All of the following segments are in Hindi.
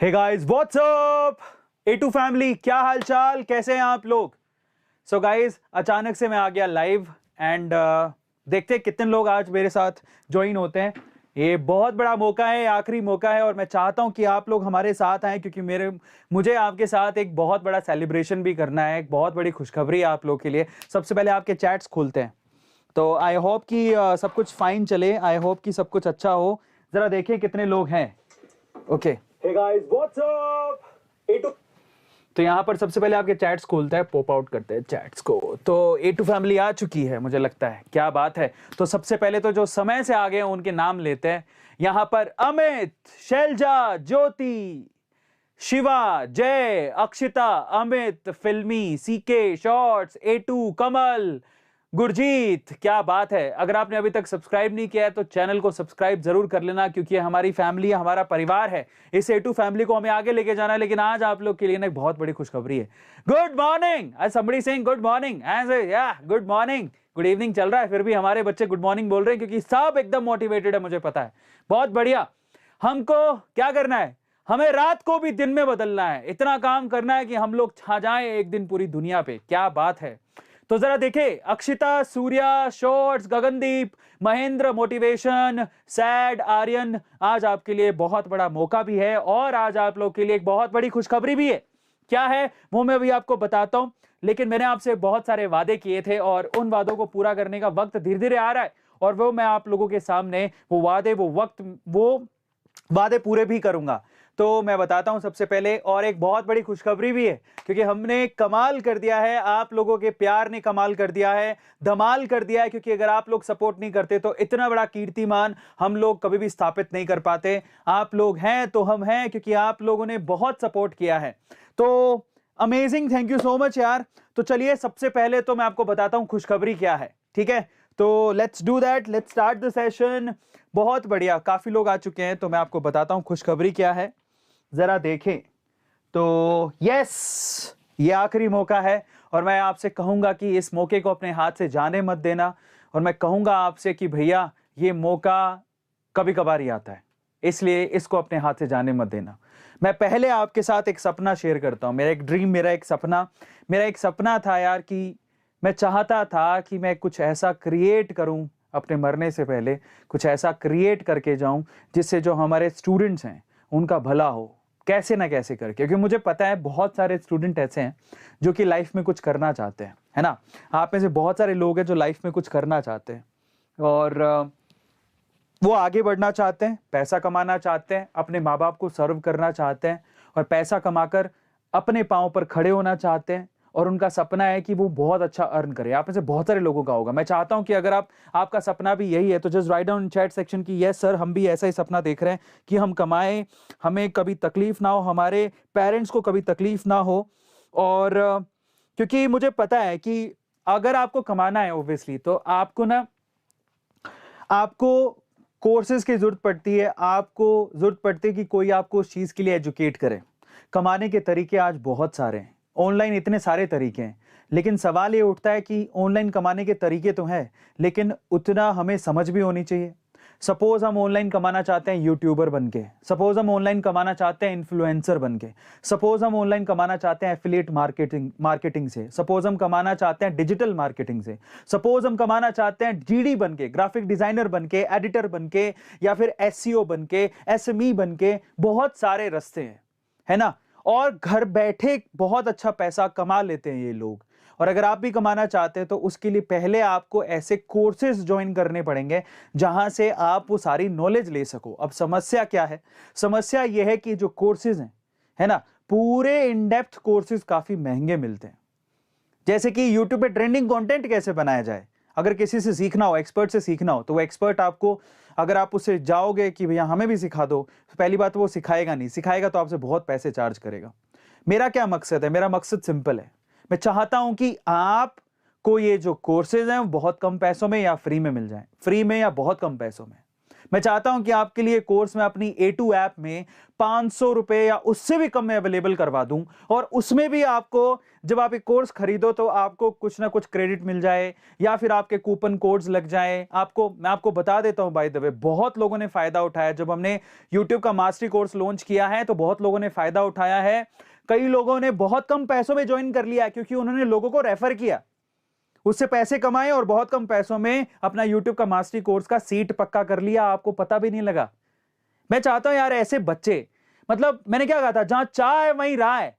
हे guys what's up A2 family, क्या हाल चाल, कैसे हैं आप लोग। सो गाइस अचानक से मैं आ गया लाइव एंड देखते हैं कितने लोग आज मेरे साथ ज्वाइन होते हैं। ये बहुत बड़ा मौका है, आखिरी मौका है और मैं चाहता हूं कि आप लोग हमारे साथ आएं क्योंकि मुझे आपके साथ एक बहुत बड़ा सेलिब्रेशन भी करना है। एक बहुत बड़ी खुशखबरी है आप लोग के लिए। सबसे पहले आपके चैट्स खोलते हैं, तो आई होप कि सब कुछ फाइन चले, आई होप कि सब कुछ अच्छा हो। जरा देखिए कितने लोग हैं। Okay, hey guys what's up A2। तो यहाँ पर सबसे पहले आपके चैट्स खोलते हैं, पॉप आउट करते हैं चैट्स को। तो A2 फैमिली आ चुकी है, मुझे लगता है। क्या बात है। तो सबसे पहले तो जो समय से आ गए हैं उनके नाम लेते हैं। यहाँ पर अमित, शैलजा, ज्योति, शिवा, जय, अक्षिता, अमित, फिल्मी, सीके, शॉर्ट्स, A2, कमल, गुरजीत। क्या बात है। अगर आपने अभी तक सब्सक्राइब नहीं किया है तो चैनल को सब्सक्राइब जरूर कर लेना क्योंकि ये हमारी फैमिली है, हमारा परिवार है। इस A2 फैमिली को हमें आगे लेके जाना है। लेकिन आज आप लोग के लिए ना एक बहुत बड़ी खुशखबरी है। Good morning, somebody saying good morning, good morning. Good evening चल रहा है, फिर भी हमारे बच्चे गुड मॉर्निंग बोल रहे हैं क्योंकि सब एकदम मोटिवेटेड है, मुझे पता है। बहुत बढ़िया। हमको क्या करना है, हमें रात को भी दिन में बदलना है। इतना काम करना है कि हम लोग छा जाएं एक दिन पूरी दुनिया पे। क्या बात है। तो जरा देखें, Akshita, Surya, shorts, Gagandeep, Mahendra, motivation, sad, Aryan, आज आपके लिए बहुत बड़ा मौका भी है और आज आप लोग के लिए एक बहुत बड़ी खुशखबरी भी है। क्या है वो मैं अभी आपको बताता हूं, लेकिन मैंने आपसे बहुत सारे वादे किए थे और उन वादों को पूरा करने का वक्त धीरे धीरे आ रहा है और वो मैं आप लोगों के सामने वो वादे पूरे भी करूंगा। तो मैं बताता हूं सबसे पहले, और एक बहुत बड़ी खुशखबरी भी है क्योंकि हमने कमाल कर दिया है। आप लोगों के प्यार ने कमाल कर दिया है, धमाल कर दिया है। क्योंकि अगर आप लोग सपोर्ट नहीं करते तो इतना बड़ा कीर्तिमान हम लोग कभी भी स्थापित नहीं कर पाते। आप लोग हैं तो हम हैं क्योंकि आप लोगों ने बहुत सपोर्ट किया है। तो amazing, thank you so much यार। तो चलिए सबसे पहले तो मैं आपको बताता हूं खुशखबरी क्या है, ठीक है। तो let's do that, let's start the session. बहुत बढ़िया, काफी लोग आ चुके हैं तो मैं आपको बताता हूं खुशखबरी क्या है। जरा देखें तो यस, ये आखिरी मौका है और मैं आपसे कहूंगा कि इस मौके को अपने हाथ से जाने मत देना। और मैं कहूंगा आपसे कि भैया ये मौका कभी कभार ही आता है, इसलिए इसको अपने हाथ से जाने मत देना। मैं पहले आपके साथ एक सपना शेयर करता हूं, मेरा एक ड्रीम, मेरा एक सपना था यार कि मैं चाहता था कि मैं कुछ ऐसा क्रिएट करूं अपने मरने से पहले, कुछ ऐसा क्रिएट करके जाऊं जिससे जो हमारे स्टूडेंट्स हैं उनका भला हो, कैसे ना कैसे करके। क्योंकि मुझे पता है बहुत सारे स्टूडेंट ऐसे हैं जो कि लाइफ में कुछ करना चाहते हैं, है ना। आप में से बहुत सारे लोग हैं जो लाइफ में कुछ करना चाहते हैं और वो आगे बढ़ना चाहते हैं, पैसा कमाना चाहते हैं, अपने माँ बाप को सर्व करना चाहते हैं और पैसा कमाकर अपने पाँव पर खड़े होना चाहते हैं। और उनका सपना है कि वो बहुत अच्छा अर्न करे। आप में से बहुत सारे लोगों का होगा। मैं चाहता हूं कि अगर आपका सपना भी यही है तो just write down in chat section की यस सर, हम भी ऐसा ही सपना देख रहे हैं कि हम कमाएं, हमें कभी तकलीफ ना हो, हमारे पेरेंट्स को कभी तकलीफ ना हो। और क्योंकि मुझे पता है कि अगर आपको कमाना है ऑब्वियसली तो आपको कोर्सेज की जरूरत पड़ती है, आपको जरूरत पड़ती है कि कोई आपको उस चीज के लिए एजुकेट करे। कमाने के तरीके आज बहुत सारे हैं, ऑनलाइन इतने सारे तरीके हैं, लेकिन सवाल ये उठता है कि ऑनलाइन कमाने के तरीके तो हैं लेकिन उतना हमें समझ भी होनी चाहिए। सपोज हम ऑनलाइन कमाना चाहते हैं यूट्यूबर बनके, सपोज हम ऑनलाइन कमाना चाहते हैं इन्फ्लुएंसर बनके, सपोज हम ऑनलाइन कमाना चाहते हैं एफिलिएट मार्केटिंग से, सपोज हम कमाना चाहते हैं डिजिटल मार्केटिंग से, सपोज हम कमाना चाहते हैं GD बनके, ग्राफिक डिजाइनर बनके, एडिटर बनके, या फिर SEO बनके, SME बनके। बहुत सारे रास्ते हैं, है ना। और घर बैठे बहुत अच्छा पैसा कमा लेते हैं ये लोग। और अगर आप भी कमाना चाहते हैं तो उसके लिए पहले आपको ऐसे कोर्सेज ज्वाइन करने पड़ेंगे जहां से आप वो सारी नॉलेज ले सको। अब समस्या क्या है, समस्या यह है कि जो कोर्सेज हैं, है ना, पूरे इन डेप्थ कोर्सेज काफी महंगे मिलते हैं। जैसे कि यूट्यूब पे ट्रेंडिंग कंटेंट कैसे बनाया जाए, अगर किसी से सीखना हो, एक्सपर्ट से सीखना हो, तो वो एक्सपर्ट आपको, अगर आप उससे जाओगे कि भैया हमें भी सिखा दो, तो पहली बात वो सिखाएगा नहीं, सिखाएगा तो आपसे बहुत पैसे चार्ज करेगा। मेरा क्या मकसद है, मेरा मकसद सिंपल है। मैं चाहता हूं कि आपको ये जो कोर्सेज हैं वो बहुत कम पैसों में या फ्री में मिल जाएं, फ्री में या बहुत कम पैसों में। मैं चाहता हूं कि आपके लिए कोर्स मैं अपनी A2 ऐप में 500 रुपए या उससे भी कम में अवेलेबल करवा दूं, और उसमें भी आपको जब आप एक कोर्स खरीदो तो आपको कुछ ना कुछ क्रेडिट मिल जाए या फिर आपके कूपन कोड्स लग जाए। मैं आपको बता देता हूं, बाय द वे, बहुत लोगों ने फायदा उठाया। जब हमने YouTube का मास्टरी कोर्स लॉन्च किया है तो बहुत लोगों ने फायदा उठाया है। कई लोगों ने बहुत कम पैसों में ज्वाइन कर लिया क्योंकि उन्होंने लोगों को रेफर किया, उससे पैसे कमाए और बहुत कम पैसों में अपना YouTube का मास्टरी कोर्स का सीट पक्का कर लिया, आपको पता भी नहीं लगा। मैं चाहता हूं यार ऐसे बच्चे, मतलब मैंने क्या कहा था, जहां चाह है वहीं राह है।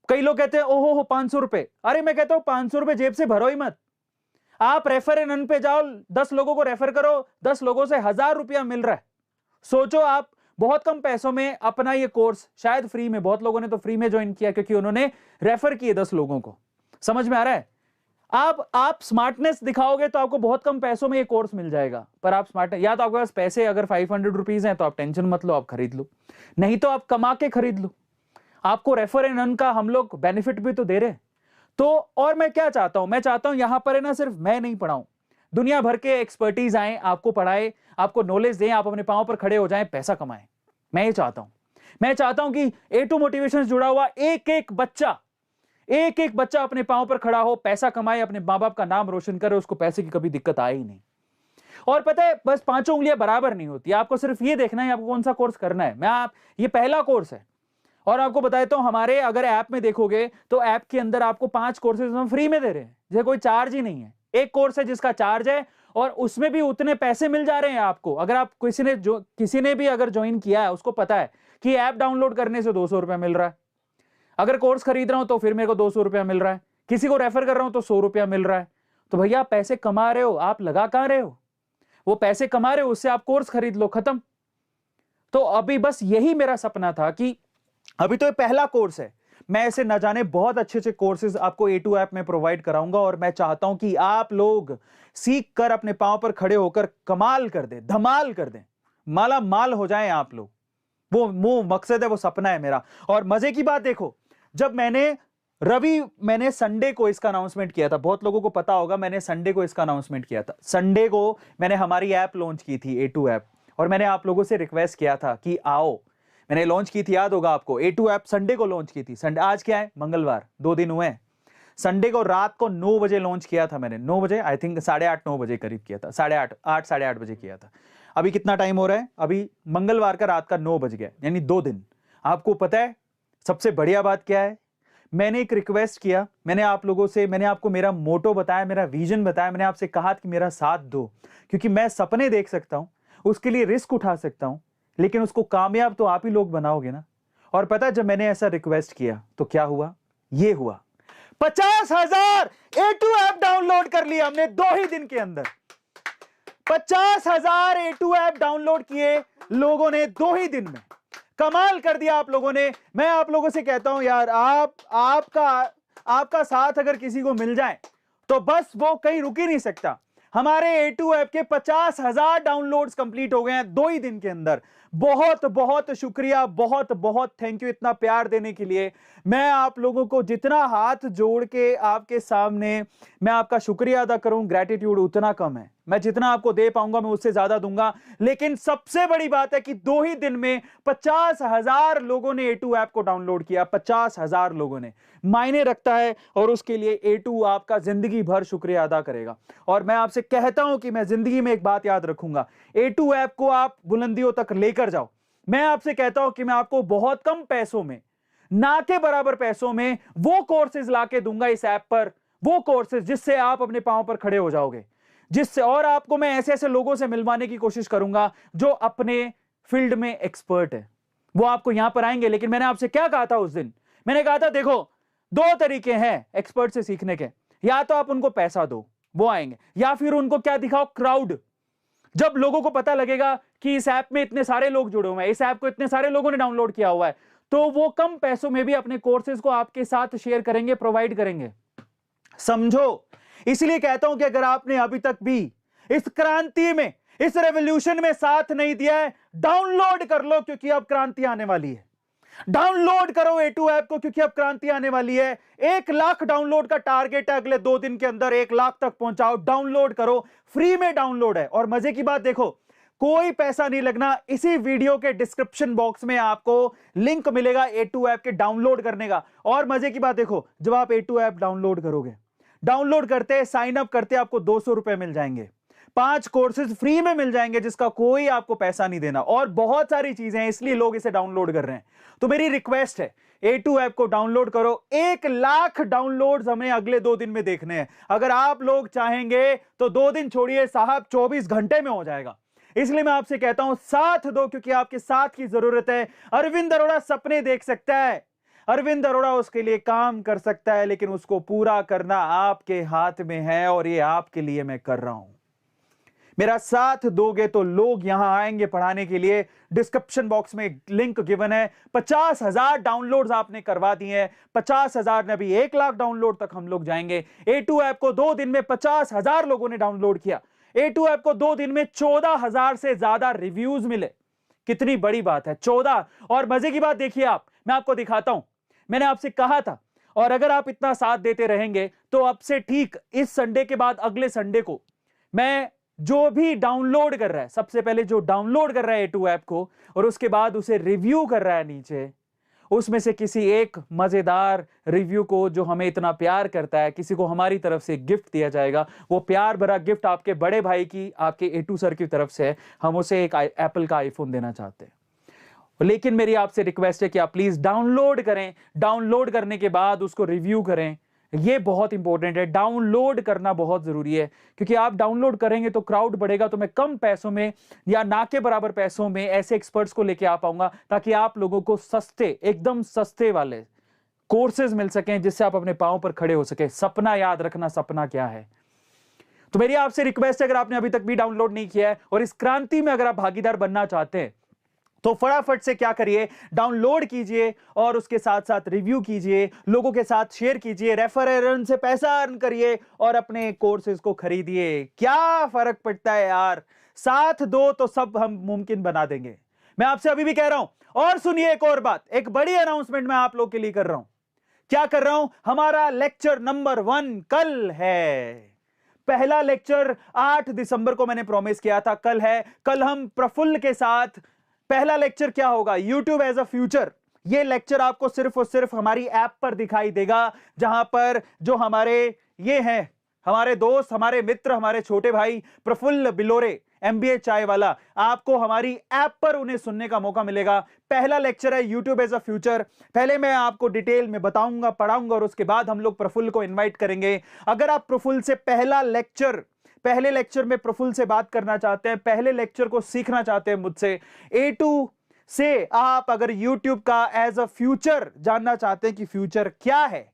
कई लोग कहते हैं ओहो हो 500 रुपए, अरे मैं कहता हूं 500 रुपए जेब से भरो ही मत। आप रेफर एंड अर्न पे जाओ, 10 लोगों को रेफर करो, 10 लोगों से 1000 रुपया मिल रहा है। सोचो आप बहुत कम पैसों में अपना ये कोर्स, शायद फ्री में, बहुत लोगों ने तो फ्री में ज्वाइन किया क्योंकि उन्होंने रेफर किए 10 लोगों को। समझ में आ रहा है? आप स्मार्टनेस दिखाओगे तो आपको बहुत कम पैसों में ये कोर्स मिल जाएगा। पर आप स्मार्ट, या तो आपके पास पैसे अगर 500 रुपीज हैं तो आप टेंशन मत लो, आप खरीद लो, नहीं तो आप कमा के खरीद लो। आपको रेफर एंड अर्न का हम लोग बेनिफिट भी तो दे रहे हैं। तो और मैं क्या चाहता हूं, मैं चाहता हूं यहां पर है ना, सिर्फ मैं नहीं पढ़ाऊं, दुनिया भर के एक्सपर्टीज आए, आपको पढ़ाए, आपको नॉलेज दें, आप अपने पांव पर खड़े हो जाएं, पैसा कमाएं। मैं ये चाहता हूं। मैं चाहता हूं कि A2 मोटिवेशन जुड़ा हुआ एक एक बच्चा अपने पांव पर खड़ा हो, पैसा कमाए, अपने मां बाप का नाम रोशन करे, उसको पैसे की कभी दिक्कत आए ही नहीं। और पता है, बस पांचों उंगलियां बराबर नहीं होती, आपको सिर्फ ये देखना है आपको कौन सा कोर्स करना है। ये पहला कोर्स है और आपको बताता हूं, हमारे अगर ऐप में देखोगे तो ऐप के अंदर आपको 5 कोर्सेज हम फ्री में दे रहे हैं, जैसे कोई चार्ज ही नहीं है। एक कोर्स है जिसका चार्ज है और उसमें भी उतने पैसे मिल जा रहे हैं आपको। अगर आप किसी ने भी अगर ज्वाइन किया है, उसको पता है कि ऐप डाउनलोड करने से 200 रुपया मिल रहा है। अगर कोर्स खरीद रहा हूं तो फिर मेरे को 200 रुपया मिल रहा है, किसी को रेफर कर रहा हूं तो 100 रुपया मिल रहा है। तो भैया आप पैसे कमा रहे हो, आप लगा कहां रहे हो? वो पैसे कमा रहे हो, उससे आप कोर्स खरीद लो, खत्म। तो अभी बस यही मेरा सपना था कि अभी तो ये पहला कोर्स है, मैं ऐसे न जाने बहुत अच्छे अच्छे कोर्सेज आपको A2 ऐप में प्रोवाइड कराऊंगा, और मैं चाहता हूं कि आप लोग सीख कर अपने पांव पर खड़े होकर कमाल कर दें, धमाल कर दें, माला माल हो जाएं आप लोग। वो मकसद है, वो सपना है मेरा। और मजे की बात देखो, जब मैंने संडे को इसका अनाउंसमेंट किया था, बहुत लोगों को पता होगा, मैंने संडे को इसका अनाउंसमेंट किया था। संडे को मैंने हमारी ऐप लॉन्च की थी, A2 ऐप, और मैंने आप लोगों से रिक्वेस्ट किया था कि आओ। मैंने लॉन्च की थी, याद होगा आपको, A2 ऐप संडे को लॉन्च की थी। संडे, आज क्या है, मंगलवार, 2 दिन हुए हैं। संडे को रात को 9 बजे लॉन्च किया था मैंने, 9 बजे, आई थिंक 8:30 9 बजे करीब किया था, 8:30 साढ़े 8 बजे किया था। अभी कितना टाइम हो रहा है, अभी मंगलवार का रात का 9 बज गया, यानी 2 दिन। आपको पता है सबसे बढ़िया बात क्या है, मैंने एक रिक्वेस्ट किया, मैंने आपको मेरा मोटो बताया, मेरा विजन बताया, मैंने आपसे कहा कि मेरा साथ दो, क्योंकि मैं सपने देख सकता हूं, उसके लिए रिस्क उठा सकता हूं, लेकिन उसको कामयाब तो आप ही लोग बनाओगे ना। और पता है जब मैंने ऐसा रिक्वेस्ट किया तो क्या हुआ, ये हुआ, 50,000 A2 ऐप डाउनलोड कर लिया हमने 2 ही दिन के अंदर। 50,000 A2 ऐप डाउनलोड किए लोगों ने 2 ही दिन में, कमाल कर दिया आप लोगों ने। मैं आप लोगों से कहता हूं यार, आपका साथ अगर किसी को मिल जाए तो बस वो कहीं रुक ही नहीं सकता। हमारे A2 ऐप के 50,000 डाउनलोड्स कंप्लीट हो गए हैं 2 ही दिन के अंदर। बहुत बहुत शुक्रिया, बहुत बहुत थैंक यू इतना प्यार देने के लिए। मैं आप लोगों को जितना हाथ जोड़ के आपके सामने मैं आपका शुक्रिया अदा करूं, ग्रैटिट्यूड उतना कम है। मैं जितना आपको दे पाऊंगा मैं उससे ज्यादा दूंगा, लेकिन सबसे बड़ी बात है कि 2 ही दिन में 50,000 लोगों ने A2 ऐप को डाउनलोड किया। 50,000 लोगों ने, मायने रखता है, और उसके लिए A2 आपका जिंदगी भर शुक्रिया अदा करेगा। और मैं आपसे कहता हूं कि मैं जिंदगी में एक बात याद रखूंगा, A2 ऐप को आप बुलंदियों तक लेकर जाओ। मैं आपसे कहता हूं कि मैं आपको बहुत कम पैसों में, ना के बराबर पैसों में वो कोर्सेज लाके दूंगा इस ऐप पर, वो कोर्सेज जिससे आप अपने पांव पर खड़े हो जाओगे, जिससे, और आपको मैं ऐसे ऐसे लोगों से मिलवाने की कोशिश करूंगा जो अपने फील्ड में एक्सपर्ट है। वो आपको यहां पर आएंगे। लेकिन मैंने आपसे क्या कहा था उस दिन, मैंने कहा था देखो 2 तरीके हैं एक्सपर्ट से सीखने के, या तो आप उनको पैसा दो वो आएंगे, या फिर उनको क्या दिखाओ, क्राउड। जब लोगों को पता लगेगा कि इस ऐप में इतने सारे लोग जुड़े हुए हैं, इस ऐप को इतने सारे लोगों ने डाउनलोड किया हुआ है, तो वो कम पैसों में भी अपने कोर्सेज को आपके साथ शेयर करेंगे, प्रोवाइड करेंगे। समझो, इसलिए कहता हूं कि अगर आपने अभी तक भी इस क्रांति में, इस रेवोल्यूशन में साथ नहीं दिया है, डाउनलोड कर लो, क्योंकि अब क्रांति आने वाली है। डाउनलोड करो A2 ऐप को, क्योंकि अब क्रांति आने वाली है। 1 लाख डाउनलोड का टारगेट है, अगले 2 दिन के अंदर 1 लाख तक पहुंचाओ। डाउनलोड करो, फ्री में डाउनलोड है। और मजे की बात देखो, कोई पैसा नहीं लगना। इसी वीडियो के डिस्क्रिप्शन बॉक्स में आपको लिंक मिलेगा A2 ऐप के डाउनलोड करने का। और मजे की बात देखो, जब आप A2 ऐप डाउनलोड करोगे, डाउनलोड करते साइन अप करते आपको 200 रुपए मिल जाएंगे, 5 कोर्सेज फ्री में मिल जाएंगे जिसका कोई आपको पैसा नहीं देना, और बहुत सारी चीजें हैं, इसलिए लोग इसे डाउनलोड कर रहे हैं। तो मेरी रिक्वेस्ट है, A2 ऐप को डाउनलोड करो। 1 लाख डाउनलोड्स हमें अगले 2 दिन में देखने हैं। अगर आप लोग चाहेंगे तो 2 दिन छोड़िए साहब, 24 घंटे में हो जाएगा। इसलिए मैं आपसे कहता हूं साथ दो, क्योंकि आपके साथ की जरूरत है। अरविंद अरोड़ा सपने देख सकता है, अरविंद अरोड़ा उसके लिए काम कर सकता है, लेकिन उसको पूरा करना आपके हाथ में है, और ये आपके लिए मैं कर रहा हूं। मेरा साथ दोगे तो लोग यहां आएंगे पढ़ाने के लिए। डिस्क्रिप्शन बॉक्स में लिंक गिवन है। 50,000 डाउनलोड्स आपने करवा दिए हैं, 50,000 ने भी 1 लाख डाउनलोड तक हम लोग जाएंगे। A2 ऐप को 2 दिन में 50,000 लोगों ने डाउनलोड किया। A2 ऐप को 2 दिन में 14,000 से ज्यादा रिव्यूज मिले। कितनी बड़ी बात है, 14। और मजे की बात देखिए, मैं आपको दिखाता हूं। मैंने आपसे कहा था, और अगर आप इतना साथ देते रहेंगे तो अब से ठीक इस संडे के बाद अगले संडे को मैं जो भी डाउनलोड कर रहा है, सबसे पहले जो डाउनलोड कर रहा है A2 ऐप को और उसके बाद उसे रिव्यू कर रहा है नीचे, उसमें से किसी एक मजेदार रिव्यू को, जो हमें इतना प्यार करता है, किसी को हमारी तरफ से गिफ्ट दिया जाएगा। वो प्यार भरा गिफ्ट आपके बड़े भाई की, आपके A2 सर की तरफ से है। हम उसे एक एप्पल का आईफोन देना चाहते हैं। लेकिन मेरी आपसे रिक्वेस्ट है कि आप प्लीज डाउनलोड करें। डाउनलोड करने के बाद उसको रिव्यू करें। ये बहुत इंपॉर्टेंट है, डाउनलोड करना बहुत जरूरी है, क्योंकि आप डाउनलोड करेंगे तो क्राउड बढ़ेगा, तो मैं कम पैसों में या ना के बराबर पैसों में ऐसे एक्सपर्ट्स को लेके आ पाऊंगा, ताकि आप लोगों को सस्ते, एकदम सस्ते वाले कोर्सेज मिल सकें, जिससे आप अपने पांव पर खड़े हो सके। सपना याद रखना, सपना क्या है। तो मेरी आपसे रिक्वेस्ट है, अगर आपने अभी तक भी डाउनलोड नहीं किया है और इस क्रांति में अगर आप भागीदार बनना चाहते हैं, तो फटाफट से क्या करिए, डाउनलोड कीजिए और उसके साथ साथ रिव्यू कीजिए, लोगों के साथ शेयर कीजिए, रेफरल से पैसा अर्न करिए और अपने कोर्सेज को खरीदिए। क्या फर्क पड़ता है यार, साथ दो तो सब हम मुमकिन बना देंगे। मैं आपसे अभी भी कह रहा हूं। और सुनिए एक और बात, एक बड़ी अनाउंसमेंट मैं आप लोग के लिए कर रहा हूं। क्या कर रहा हूं? हमारा लेक्चर नंबर 1 कल है। पहला लेक्चर 8 दिसंबर को मैंने प्रॉमिस किया था, कल है। कल हम प्रफुल्ल के साथ पहला लेक्चर क्या होगा, यूट्यूब एज अ फ्यूचर। ये लेक्चर आपको सिर्फ और सिर्फ हमारी ऐप पर दिखाई देगा, जहां पर जो हमारे ये हैं, हमारे दोस्त, हमारे मित्र, हमारे छोटे भाई प्रफुल्ल बिलोरे, MBA चाय वाला, आपको हमारी ऐप पर उन्हें सुनने का मौका मिलेगा। पहला लेक्चर है यूट्यूब एज अ फ्यूचर। पहले मैं आपको डिटेल में बताऊंगा, पढ़ाऊंगा, और उसके बाद हम लोग प्रफुल्ल को इन्वाइट करेंगे। अगर आप प्रफुल्ल से पहले लेक्चर में प्रफुल्ल से बात करना चाहते हैं, पहले लेक्चर को सीखना चाहते हैं मुझसे, A2 से आप अगर YouTube का एज अ फ्यूचर जानना चाहते हैं कि फ्यूचर क्या है,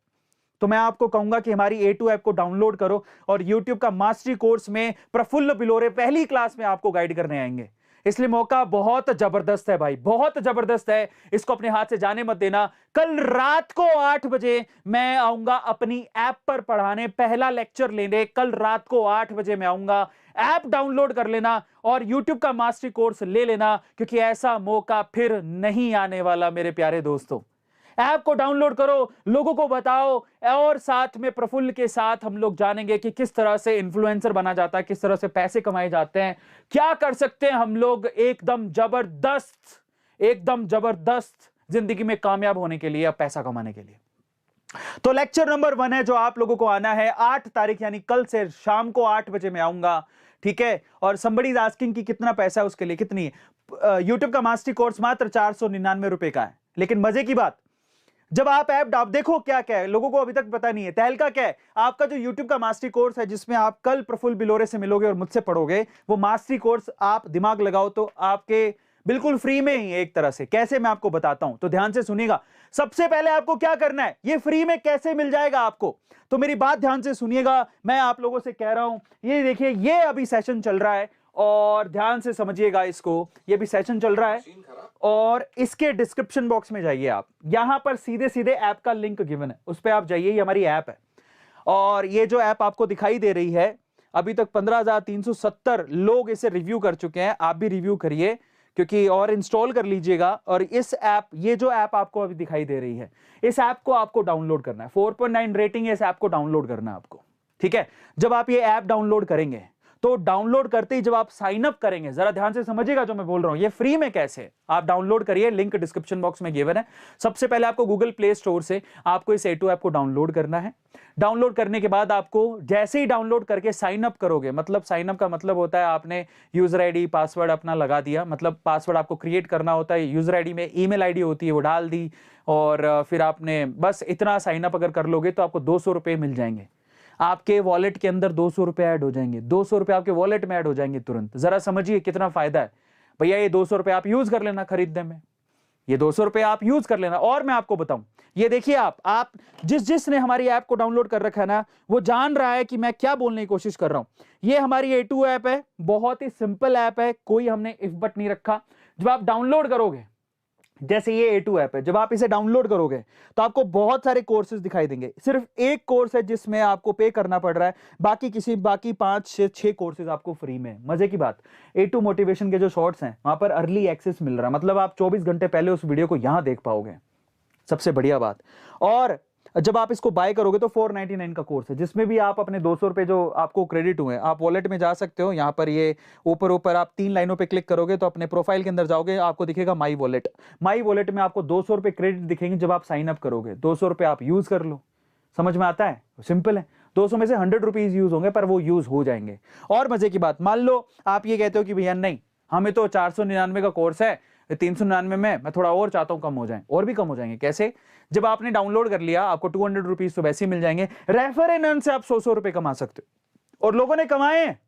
तो मैं आपको कहूंगा कि हमारी A2 ऐप को डाउनलोड करो और YouTube का मास्टरी कोर्स में प्रफुल्ल बिलोरे पहली क्लास में आपको गाइड करने आएंगे। इसलिए मौका बहुत जबरदस्त है भाई, बहुत जबरदस्त है। इसको अपने हाथ से जाने मत देना। कल रात को 8 बजे मैं आऊंगा अपनी ऐप पर पढ़ाने, पहला लेक्चर लेने। कल रात को 8 बजे मैं आऊंगा। ऐप डाउनलोड कर लेना और YouTube का मास्टरी कोर्स ले लेना, क्योंकि ऐसा मौका फिर नहीं आने वाला मेरे प्यारे दोस्तों। ऐप को डाउनलोड करो, लोगों को बताओ, और साथ में प्रफुल्ल के साथ हम लोग जानेंगे कि किस तरह से इन्फ्लुएंसर बना जाता है, किस तरह से पैसे कमाए जाते हैं, क्या कर सकते हैं हम लोग एकदम जबरदस्त जिंदगी में कामयाब होने के लिए या पैसा कमाने के लिए। तो लेक्चर नंबर 1 है जो आप लोगों को आना है 8 तारीख, यानी कल से शाम को 8 बजे मैं आऊंगा, ठीक है। और somebody is asking कि कितना पैसा है उसके लिए, कितनी है। यूट्यूब का मास्टरी कोर्स मात्र 499 रुपए का है। लेकिन मजे की बात, जब आप ऐप देखो क्या क्या है, लोगों को अभी तक पता नहीं है। तहलका क्या है, आपका जो YouTube का मास्टरी कोर्स है, जिसमें आप कल प्रफुल्ल बिलोरे से मिलोगे और मुझसे पढ़ोगे, वो मास्टरी कोर्स आप दिमाग लगाओ तो आपके बिल्कुल फ्री में ही, एक तरह से। कैसे, मैं आपको बताता हूं, तो ध्यान से सुनिएगा। सबसे पहले आपको क्या करना है, ये फ्री में कैसे मिल जाएगा आपको, तो मेरी बात ध्यान से सुनिएगा। मैं आप लोगों से कह रहा हूं, ये देखिए, ये अभी सेशन चल रहा है और ध्यान से समझिएगा इसको। ये भी सेशन चल रहा है और इसके डिस्क्रिप्शन बॉक्स में जाइए आप, यहां पर सीधे सीधे ऐप का लिंक गिवन है, उस पर आप जाइए। ये हमारी ऐप है और ये जो ऐप आपको दिखाई दे रही है, अभी तक 15,370 लोग इसे रिव्यू कर चुके हैं। आप भी रिव्यू करिए, क्योंकि और इंस्टॉल कर लीजिएगा। और इस ऐप, ये जो ऐप आपको अभी दिखाई दे रही है, इस ऐप को आपको डाउनलोड करना है। 4.9 रेटिंग है इस ऐप को डाउनलोड करना है आपको, ठीक है। जब आप ये ऐप डाउनलोड करेंगे तो डाउनलोड करते ही जब आप साइन अप करेंगे, जरा ध्यान से समझिएगा जो मैं बोल रहा हूं, ये फ्री में कैसे आप डाउनलोड करिए, लिंक डिस्क्रिप्शन बॉक्स में गिवन है। सबसे पहले आपको गूगल प्ले स्टोर से आपको इस A2 ऐप को डाउनलोड करना है। डाउनलोड करने के बाद आपको जैसे ही डाउनलोड करके साइन अप करोगे, मतलब साइन अप का मतलब होता है आपने यूजर आईडी पासवर्ड अपना लगा दिया, मतलब पासवर्ड आपको क्रिएट करना होता है, यूजर आईडी में ईमेल आईडी होती है वो डाल दी, और फिर आपने बस इतना साइन अप अगर कर लोगे तो आपको 200 रुपए मिल जाएंगे। आपके वॉलेट के अंदर 200 रुपए ऐड हो जाएंगे, 200 रुपए आपके वॉलेट में ऐड हो जाएंगे तुरंत। जरा समझिए कितना फायदा है भैया। ये 200 रुपए आप यूज कर लेना खरीदने में, ये 200 रुपए आप यूज कर लेना। और मैं आपको बताऊं, ये देखिए आप जिसने हमारी ऐप को डाउनलोड कर रखा है ना, वो जान रहा है कि मैं क्या बोलने की कोशिश कर रहा हूं। ये हमारी A2 ऐप है, बहुत ही सिंपल ऐप है, कोई हमने इफ बट नहीं रखा। जब आप डाउनलोड करोगे, जैसे ये A2 ऐप है, जब आप इसे डाउनलोड करोगे तो आपको बहुत सारे कोर्सेज दिखाई देंगे। सिर्फ एक कोर्स है जिसमें आपको पे करना पड़ रहा है, बाकी 5 से 6 कोर्सेज आपको फ्री में। मजे की बात, A2 मोटिवेशन के जो शॉर्ट्स हैं वहां पर अर्ली एक्सेस मिल रहा है, मतलब आप 24 घंटे पहले उस वीडियो को यहां देख पाओगे, सबसे बढ़िया बात। और जब आप इसको बाय करोगे तो 499 का कोर्स है, जिसमें भी आप अपने 200 रुपए जो आपको क्रेडिट हुए, आप वॉलेट में जा सकते हो। यहाँ पर ये ऊपर आप 3 लाइनों पे क्लिक करोगे तो अपने प्रोफाइल के अंदर जाओगे, आपको दिखेगा माई वॉलेट। माई वॉलेट में आपको 200 रुपए क्रेडिट दिखेंगे जब आप साइन अप करोगे। 200 रुपए आप यूज कर लो, समझ में आता है? सिंपल है। 200 में से 100 रुपीज यूज होंगे, पर वो यूज हो जाएंगे। और मजे की बात, मान लो आप ये कहते हो कि भैया नहीं, हमें तो 499 का कोर्स है, 399 में मैं थोड़ा और चाहता हूं कम हो जाए, और भी कम हो जाएंगे। कैसे? जब आपने डाउनलोड कर लिया आपको 200 रुपीज तो वैसे ही मिल जाएंगे। रेफर एंड अर्न से आप 100 रुपए कमा सकते हो, और लोगों ने कमाए हैं।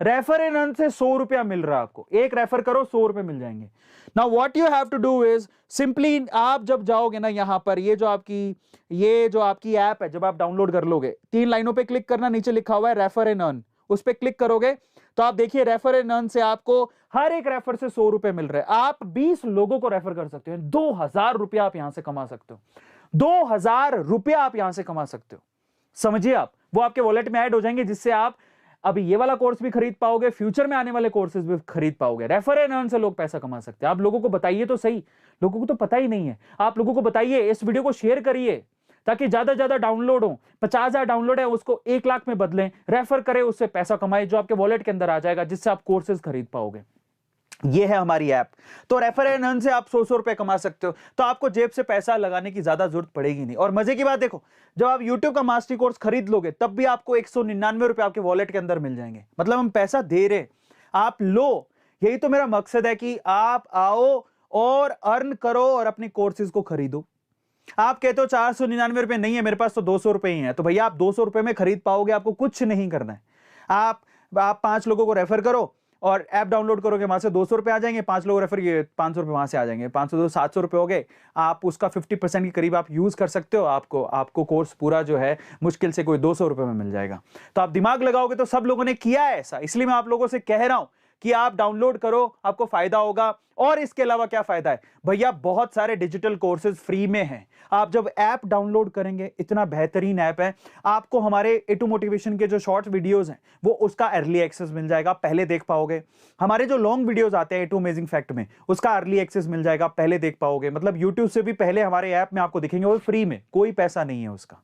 रेफर एंड अर्न से 100 रुपया मिल रहा है आपको, एक रेफर करो 100 रुपए मिल जाएंगे। Now what you have to do is simply, आप जब जाओगे ना यहां पर, ये जो आपकी ऐप है, जब आप डाउनलोड कर लोगे, 3 लाइनों पे क्लिक करना, नीचे लिखा हुआ है रेफर एंड अर्न, उस पर क्लिक करोगे तो आप देखिए रेफर एंड अर्न से आपको हर एक रेफर से 100 रुपए मिल रहे हैं। आप 20 लोगों को रेफर कर सकते हो, 2000 रुपया आप यहां से कमा सकते हो। 2000 रुपया आप यहां से कमा सकते हो, समझिए आप। वो आपके वॉलेट में ऐड हो जाएंगे, जिससे आप अभी ये वाला कोर्स भी खरीद पाओगे, फ्यूचर में आने वाले कोर्सेज भी खरीद पाओगे। रेफर एंड अर्न से लोग पैसा कमा सकते हैं। आप लोगों को बताइए तो सही, लोगों को तो पता ही नहीं है। आप लोगों को बताइए, इस वीडियो को शेयर करिए ताकि ज्यादा ज्यादा डाउनलोड हो। 50,000 डाउनलोड है, उसको 1 लाख में बदलें, रेफर करें, उससे पैसा कमाए जो आपके वॉलेट के अंदर आ जाएगा, जिससे आप कोर्सेज खरीद पाओगे। ये है हमारी ऐप। तो रेफर एंड अर्न से आप 100 रुपए कमा सकते हो, तो आपको जेब से पैसा लगाने की ज्यादा जरूरत पड़ेगी नहीं। और मजे की बात देखो, जब आप YouTube का मास्टरी कोर्स खरीद लोगे तब भी आपको 199 रुपए आपके वॉलेट के अंदर मिल जाएंगे। मतलब हम पैसा दे रहे, आप लो। यही तो मेरा मकसद है कि आप आओ और अर्न करो और अपने कोर्सेज को खरीदो। आप कहते हो 499 रुपए नहीं है मेरे पास, तो 200 रुपए ही है, तो भैया आप 200 रुपए में खरीद पाओगे। आपको कुछ नहीं करना है, आप 5 लोगों को रेफर करो और ऐप डाउनलोड करोगे, वहां से 200 रुपए आ जाएंगे। 5 लोग रेफर किए, 500 रुपए वहां से आ जाएंगे। 500 700 रुपए हो गए। आप उसका 50% के करीब आप यूज कर सकते हो। आपको कोर्स पूरा जो है मुश्किल से कोई 200 रुपए में मिल जाएगा। तो आप दिमाग लगाओगे तो सब लोगों ने किया है ऐसा, इसलिए मैं आप लोगों से कह रहा हूं कि आप डाउनलोड करो, आपको फायदा होगा। और इसके अलावा क्या फायदा है भैया, बहुत सारे डिजिटल कोर्सेज फ्री में हैं। आप जब ऐप डाउनलोड करेंगे, इतना बेहतरीन ऐप है, आपको हमारे A2 मोटिवेशन के जो शॉर्ट वीडियोस हैं वो उसका अर्ली एक्सेस मिल जाएगा, पहले देख पाओगे। हमारे जो लॉन्ग वीडियोस आते हैं A2 अमेजिंग फैक्ट में, उसका अर्ली एक्सेस मिल जाएगा, पहले देख पाओगे। मतलब YouTube से भी पहले हमारे ऐप में आपको दिखेंगे, वो फ्री में, कोई पैसा नहीं है उसका।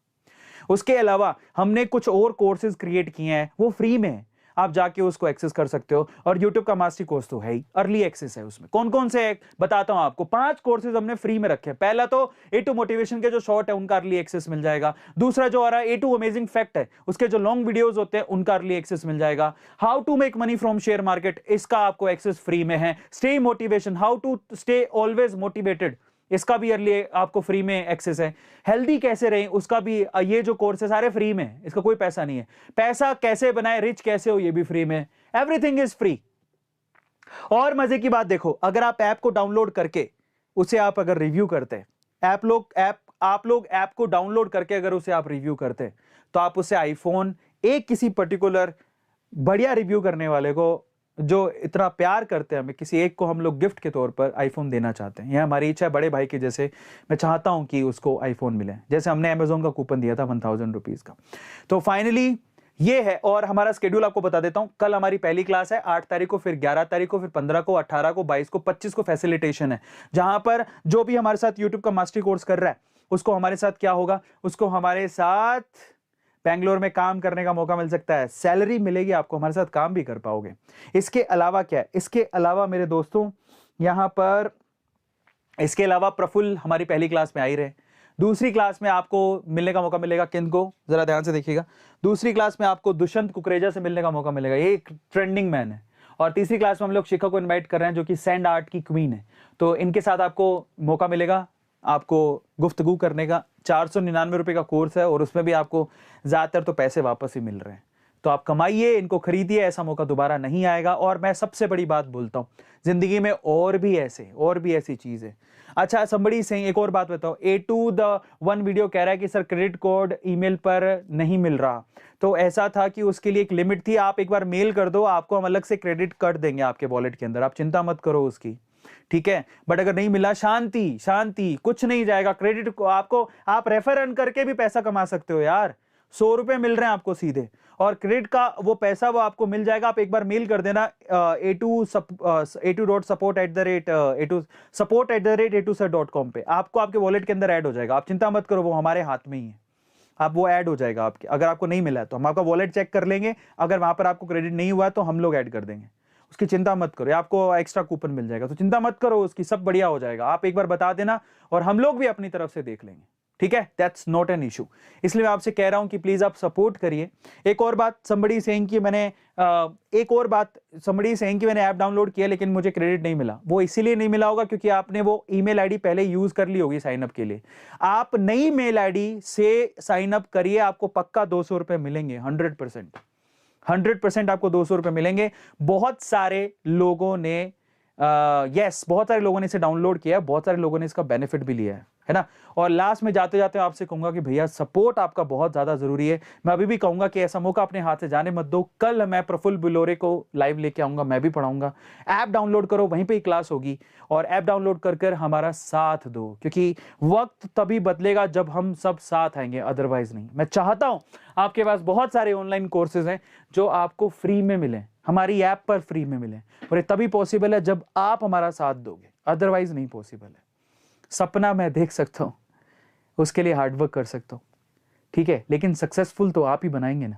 उसके अलावा हमने कुछ और कोर्सेज क्रिएट किए हैं, वो फ्री में है, आप जाके उसको एक्सेस कर सकते हो। और YouTube का मास्टरी कोर्स तो है ही, अर्ली एक्सेस है। उसमें कौन कौन से बताता हूं आपको। 5 कोर्सेज हमने फ्री में रखे हैं। पहला तो A2 मोटिवेशन के जो शॉर्ट है उनका अर्ली एक्सेस मिल जाएगा। दूसरा जो आ रहा है A2 अमेजिंग फैक्ट है, उसके जो लॉन्ग वीडियोस होते हैं उनका अर्ली एक्सेस मिल जाएगा। How to make money from share market, इसका आपको एक्सेस फ्री में है। Stay motivation, how to stay always motivated, इसका भी अर्ली आपको फ्री में एक्सेस है। हेल्दी कैसे रहें, उसका भी, ये जो कोर्स है सारे फ्री में है, इसका कोई पैसा नहीं है। पैसा कैसे बनाए, रिच कैसे हो, ये भी फ्री में। Everything is free. और मजे की बात देखो, अगर आप ऐप को डाउनलोड करके उसे आप अगर रिव्यू करते हैं, आप लोग ऐप को डाउनलोड करके अगर उसे आप रिव्यू करते हैं, तो आप उसे आईफोन, एक किसी पर्टिकुलर बढ़िया रिव्यू करने वाले को, जो इतना प्यार करते हैं हमें, किसी एक को हम लोग गिफ्ट के तौर पर आईफोन देना चाहते हैं। यह हमारी इच्छा है, बड़े भाई की जैसे मैं चाहता हूं कि उसको आईफोन मिले, जैसे हमने अमेजोन का कूपन दिया था 1000 रुपीज का। तो फाइनली ये है। और हमारा स्केड्यूल आपको बता देता हूं, कल हमारी पहली क्लास है 8 तारीख को, फिर 11 तारीख को, फिर 15 को, 18 को, 22 को, 25 को फैसिलिटेशन है, जहां पर जो भी हमारे साथ यूट्यूब का मास्टरी कोर्स कर रहा है उसको हमारे साथ क्या होगा, उसको हमारे साथ बैंगलोर में काम करने का मौका मिल सकता है, सैलरी मिलेगी आपको, हमारे साथ काम भी कर पाओगे। इसके अलावा क्या है, इसके अलावा मेरे दोस्तों यहां पर, इसके अलावा प्रफुल्ल हमारी पहली क्लास में आ ही रहे, दूसरी क्लास में आपको मिलने का मौका मिलेगा किनको, जरा ध्यान से देखिएगा, दूसरी क्लास में आपको दुष्यंत कुकरेजा से मिलने का मौका मिलेगा, ये एक ट्रेंडिंग मैन है। और तीसरी क्लास में हम लोग शिखा को इनवाइट कर रहे हैं जो कि सैंड आर्ट की क्वीन है, तो इनके साथ आपको मौका मिलेगा आपको गुफ्तगू करने का। 499 रुपए का कोर्स है और उसमें भी आपको ज्यादातर तो पैसे वापस ही मिल रहे हैं, तो आप कमाइए, इनको खरीदिए, ऐसा मौका दोबारा नहीं आएगा। और मैं सबसे बड़ी बात बोलता हूं, जिंदगी में और भी ऐसी चीज है। अच्छा, somebody saying, एक और बात बताओ, A2 the one वीडियो कह रहा है कि सर क्रेडिट कोड ईमेल पर नहीं मिल रहा, तो ऐसा था कि उसके लिए एक लिमिट थी, आप एक बार मेल कर दो, आपको हम अलग से क्रेडिट कर देंगे आपके वॉलेट के अंदर, आप चिंता मत करो उसकी, ठीक है। बट अगर नहीं मिला, शांति, कुछ नहीं जाएगा। क्रेडिट को आपको, आप रेफर अर्न करके भी पैसा कमा सकते हो यार, 100 रुपए मिल रहे हैं आपको सीधे, और क्रेडिट का वो पैसा वो आपको मिल जाएगा। आप एक बार मेल कर देना a2support@a2sir.com पे, आपको आपके वॉलेट के अंदर ऐड हो जाएगा, आप चिंता मत करो, वो हमारे हाथ में ही है, आप वो ऐड हो जाएगा आपके। अगर आपको नहीं मिला है तो हम आपका वॉलेट चेक कर लेंगे, अगर वहां पर आपको क्रेडिट नहीं हुआ तो हम लोग ऐड कर देंगे, उसकी चिंता मत करो, आपको एक्स्ट्रा कूपन मिल जाएगा, तो चिंता मत करो उसकी, सब बढ़िया हो जाएगा। आप एक बार बता देना और हम लोग भी अपनी तरफ से देख लेंगे, ठीक है, दैट्स नॉट एन इशू। इसलिए मैं आपसे कह रहा हूं कि प्लीज आप सपोर्ट करिए। एक और बात, somebody saying कि मैंने ऐप डाउनलोड किया लेकिन मुझे क्रेडिट नहीं मिला, वो इसीलिए नहीं मिला होगा क्योंकि आपने वो ईमेल आईडी पहले यूज कर ली होगी साइन अप के लिए। आप नई मेल आईडी से साइन अप करिए, आपको पक्का 200 रुपए मिलेंगे, 100% आपको 200 रुपए मिलेंगे। बहुत सारे लोगों ने बहुत सारे लोगों ने इसे डाउनलोड किया है, बहुत सारे लोगों ने इसका बेनिफिट भी लिया है ना। और लास्ट में जाते जाते आपसे कहूंगा कि भैया सपोर्ट आपका बहुत ज्यादा जरूरी है। मैं अभी भी कहूंगा कि ऐसा मौका अपने हाथ से जाने मत दो। कल मैं प्रफुल्ल बिलोरे को लाइव लेके आऊंगा, मैं भी पढ़ाऊंगा। ऐप डाउनलोड करो, वहीं पे ही क्लास होगी, और ऐप डाउनलोड कर हमारा साथ दो, क्योंकि वक्त तभी बदलेगा जब हम सब साथ आएंगे, अदरवाइज नहीं। मैं चाहता हूं, आपके पास बहुत सारे ऑनलाइन कोर्सेज हैं जो आपको फ्री में मिले, हमारी ऐप पर फ्री में मिले, और ये तभी पॉसिबल है जब आप हमारा साथ दोगे, अदरवाइज नहीं पॉसिबल है। सपना मैं देख सकता हूं, उसके लिए हार्डवर्क कर सकता हूं, ठीक है, लेकिन सक्सेसफुल तो आप ही बनाएंगे ना।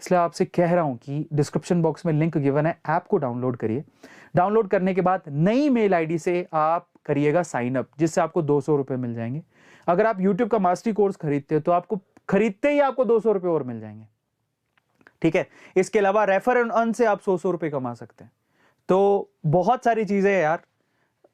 इसलिए आपसे कह रहा हूं कि डिस्क्रिप्शन बॉक्स में लिंक गिवन है, ऐप को डाउनलोड करिए। डाउनलोड करने के बाद नई मेल आईडी से आप करिएगा साइन अप, जिससे आपको 200 रुपए मिल जाएंगे। अगर आप यूट्यूब का मास्टरी कोर्स खरीदते हो तो आपको खरीदते ही आपको 200 रुपए और मिल जाएंगे, ठीक है। इसके अलावा रेफर एंड अर्न से आप 100 रुपए कमा सकते हैं। तो बहुत सारी चीजें हैं यार,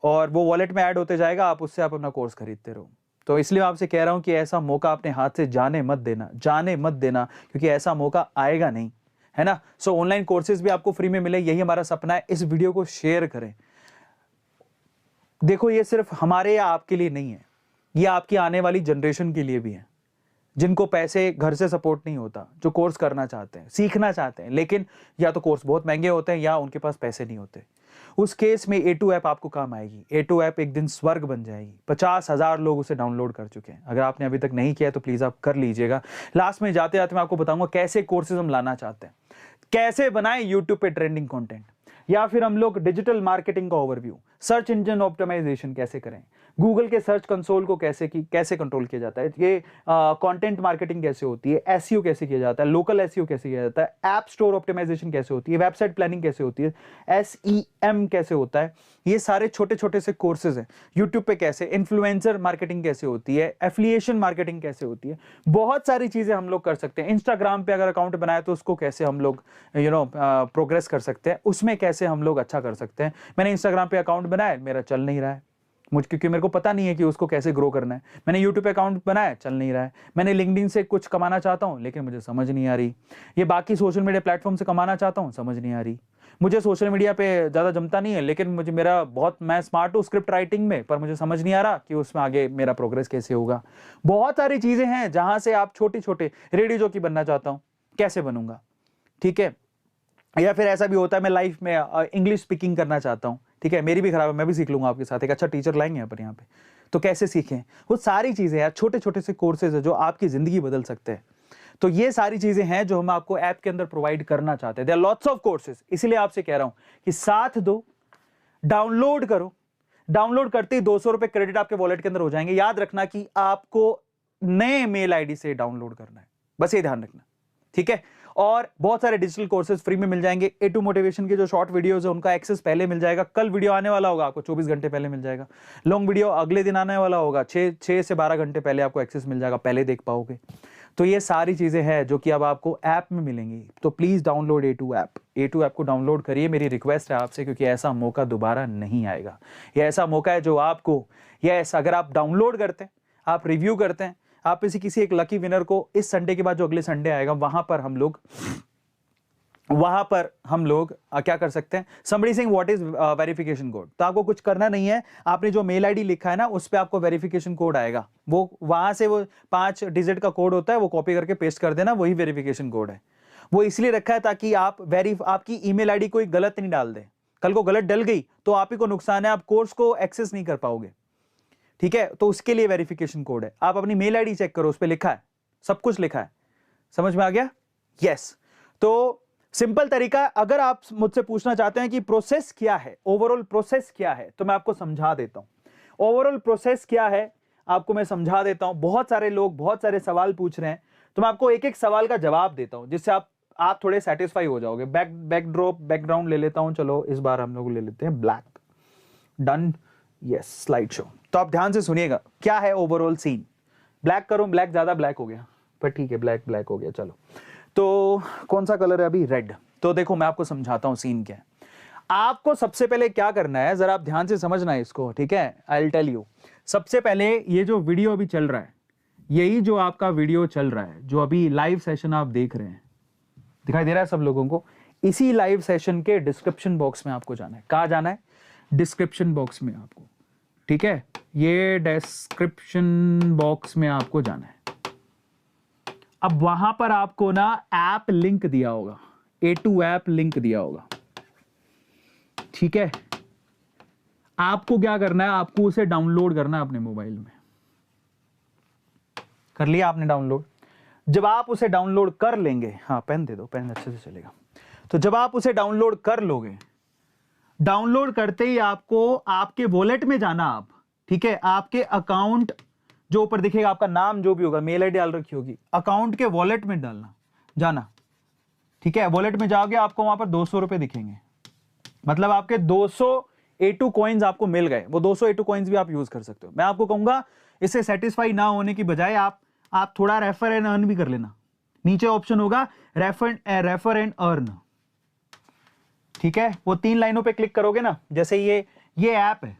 और वो वॉलेट में ऐड होते जाएगा, आप उससे आप अपना कोर्स खरीदते रहो। तो इसलिए आपसे कह रहा हूं कि ऐसा मौका अपने हाथ से जाने मत देना, क्योंकि ऐसा मौका आएगा नहीं, है ना। सो ऑनलाइन कोर्सेज भी आपको फ्री में मिले, यही हमारा सपना है। इस वीडियो को शेयर करें। देखो, ये सिर्फ हमारे या आपके लिए नहीं है, ये आपकी आने वाली जनरेशन के लिए भी है, जिनको पैसे घर से सपोर्ट नहीं होता, जो कोर्स करना चाहते हैं, सीखना चाहते हैं, लेकिन या तो कोर्स बहुत महंगे होते हैं या उनके पास पैसे नहीं होते। उस केस में A2 ऐप आपको काम आएगी। A2 ऐप एक दिन स्वर्ग बन जाएगी। 50,000 लोग उसे डाउनलोड कर चुके हैं। अगर आपने अभी तक नहीं किया तो प्लीज आप कर लीजिएगा। लास्ट में जाते जाते मैं आपको बताऊंगा कैसे कोर्सेज हम लाना चाहते हैं, कैसे बनाएं यूट्यूब पे ट्रेंडिंग कंटेंट, या फिर हम लोग डिजिटल मार्केटिंग का ओवरव्यू, सर्च इंजन ऑप्टिमाइजेशन कैसे करें, गूगल के सर्च कंसोल को कैसे कंट्रोल किया जाता है, ये कंटेंट मार्केटिंग कैसे होती है, एसईओ कैसे किया जाता है, लोकल एसईओ कैसे किया जाता है, ऐप स्टोर ऑप्टिमाइजेशन कैसे होती है, वेबसाइट प्लानिंग कैसे होती है, SEM कैसे होता है, ये सारे छोटे छोटे से कोर्सेज हैं। यूट्यूब पे कैसे इन्फ्लुएंसर मार्केटिंग कैसे होती है, एफिलिएशन मार्केटिंग कैसे होती है, बहुत सारी चीजें हम लोग कर सकते हैं। इंस्टाग्राम पे अगर अकाउंट बनाया तो उसको कैसे हम लोग प्रोग्रेस कर सकते हैं, उसमें कैसे हम लोग अच्छा कर सकते हैं। मैंने इंस्टाग्राम पे अकाउंट बनाया, मेरा चल नहीं रहा है, क्योंकि मेरे को पता नहीं है कि उसको कैसे ग्रो करना है। मैंने यूट्यूब पे अकाउंट बनाया, चल नहीं रहा है। मैंने लिंक्डइन से कुछ कमाना चाहता हूं, लेकिन मुझे समझ नहीं आ रही। ये बाकी सोशल मीडिया प्लेटफॉर्म से कमाना चाहता हूं, समझ नहीं आ रही। मुझे सोशल मीडिया पे ज्यादा जमता नहीं है, लेकिन मैं स्मार्ट हूँ स्क्रिप्ट राइटिंग में, पर मुझे समझ नहीं आ रहा कि उसमें आगे मेरा प्रोग्रेस कैसे होगा। बहुत सारी चीजें हैं जहां से आप छोटे छोटे रेडियो जॉकी बनना चाहता हूं, कैसे बनूंगा, ठीक है। या फिर ऐसा भी होता है मैं लाइफ में इंग्लिश स्पीकिंग करना चाहता हूं, ठीक है, मेरी भी खराब है, मैं भी सीख लूंगा आपके साथ, एक अच्छा टीचर लाएंगे अपन यहाँ पे, तो कैसे सीखें। वो सारी चीजें यार, छोटे छोटे से कोर्सेज है जो आपकी जिंदगी बदल सकते हैं। तो ये सारी चीजें हैं जो हम आपको ऐप के अंदर प्रोवाइड करना चाहते हैं। There are lots of courses, इसलिए आपसे कह रहा हूं कि साथ दो, डाउनलोड करो। डाउनलोड करते ही 200 रुपए क्रेडिट आपके वॉलेट के अंदर हो जाएंगे। याद रखना कि आपको नए मेल आईडी से डाउनलोड करना है, बस ये ध्यान रखना, ठीक है। और बहुत सारे डिजिटल कोर्सेज फ्री में मिल जाएंगे। A2 मोटिवेशन के जो शॉर्ट वीडियोस है उनका एक्सेस पहले मिल जाएगा। कल वीडियो आने वाला होगा, आपको 24 घंटे पहले मिल जाएगा। लॉन्ग वीडियो अगले दिन आने वाला होगा, 6 से 12 घंटे पहले आपको एक्सेस मिल जाएगा, पहले देख पाओगे। तो ये सारी चीजें हैं जो कि अब आपको ऐप में मिलेंगी। तो please download A2 app. A2 app को डाउनलोड करिए, मेरी रिक्वेस्ट है आपसे, क्योंकि ऐसा मौका दोबारा नहीं आएगा। ये ऐसा मौका है जो आपको, यस, अगर आप डाउनलोड करते हैं, आप रिव्यू करते हैं, आप किसी एक लकी विनर को इस संडे के बाद जो अगले संडे आएगा वहां पर हम लोग क्या कर सकते हैं, somebody saying what is verification code. तो आपको कुछ करना नहीं है, आपने जो मेल आईडी लिखा है ना उस पे आपको वेरिफिकेशन कोड आएगा, वो वहां से वो 5 डिजिट का कोड होता है, वो कॉपी करके पेस्ट कर देना, वही वेरिफिकेशन कोड है। वो इसलिए रखा है ताकि आपकी ईमेल आईडी कोई गलत नहीं डाल दे, कल को गलत डल गई तो आप ही को नुकसान है, आप कोर्स को एक्सेस नहीं कर पाओगे, ठीक है। तो उसके लिए वेरिफिकेशन कोड है। आप अपनी मेल आईडी चेक करो, उस पर लिखा है, सब कुछ लिखा है। समझ में आ गया? यस। तो सिंपल तरीका, अगर आप मुझसे पूछना चाहते हैं कि प्रोसेस क्या है, ओवरऑल प्रोसेस क्या है, तो मैं आपको समझा देता हूं। ओवरऑल प्रोसेस क्या है आपको मैं समझा देता हूं। बहुत सारे लोग बहुत सारे सवाल पूछ रहे हैं, तो मैं आपको एक एक सवाल का जवाब देता हूं, जिससे आप थोड़े सेटिस्फाई हो जाओगे। बैकग्राउंड ले लेता हूं। चलो इस बार हम लोग ले लेते हैं black. Done. Yes, slide show. तो आप ध्यान से सुनिएगा, क्या है ओवरऑल सीन। ब्लैक करो, ब्लैक ज्यादा ब्लैक हो गया, पर ठीक है, ब्लैक हो गया। चलो, तो कौन सा कलर है अभी? रेड। तो देखो मैं आपको समझाता हूं सीन क्या है। आपको सबसे पहले क्या करना है, जरा आप ध्यान से समझना है इसको, ठीक है। I will tell you. सबसे पहले ये जो वीडियो अभी चल रहा है, यही जो आपका वीडियो चल रहा है, जो अभी लाइव सेशन आप देख रहे हैं, दिखाई दे रहा है सब लोगों को? इसी लाइव सेशन के डिस्क्रिप्शन बॉक्स में आपको जाना है। कहां जाना है? डिस्क्रिप्शन बॉक्स में आपको, ठीक है। ये डिस्क्रिप्शन बॉक्स में आपको जाना है। अब वहां पर आपको ना ऐप लिंक दिया होगा, A2 ऐप लिंक दिया होगा, ठीक है। आपको क्या करना है, आपको उसे डाउनलोड करना है अपने मोबाइल में। कर लिया आपने डाउनलोड? जब आप उसे डाउनलोड कर लेंगे, हाँ पेन दे दो, पेन अच्छे से चलेगा। तो जब आप उसे डाउनलोड कर लोगे, डाउनलोड करते ही आपको आपके वॉलेट में जाना आप, ठीक है। आपके अकाउंट जो ऊपर दिखेगा, आपका नाम जो भी होगा, मेल आईडी डाल रखी होगी, अकाउंट के वॉलेट में डालना जाना, ठीक है। वॉलेट में जाओगे, आपको वहां पर 200 रुपए दिखेंगे, मतलब आपके 200 A2 कॉइन्स आपको मिल गए। वो 200 A2 कॉइन्स भी आप यूज कर सकते हो। मैं आपको कहूंगा, इससे सेटिस्फाई ना होने की बजाय आप थोड़ा रेफर एंड अर्न भी कर लेना। नीचे ऑप्शन होगा रेफर एंड अर्न, ठीक है। वो 3 लाइनों पे क्लिक करोगे ना, जैसे ये ऐप है,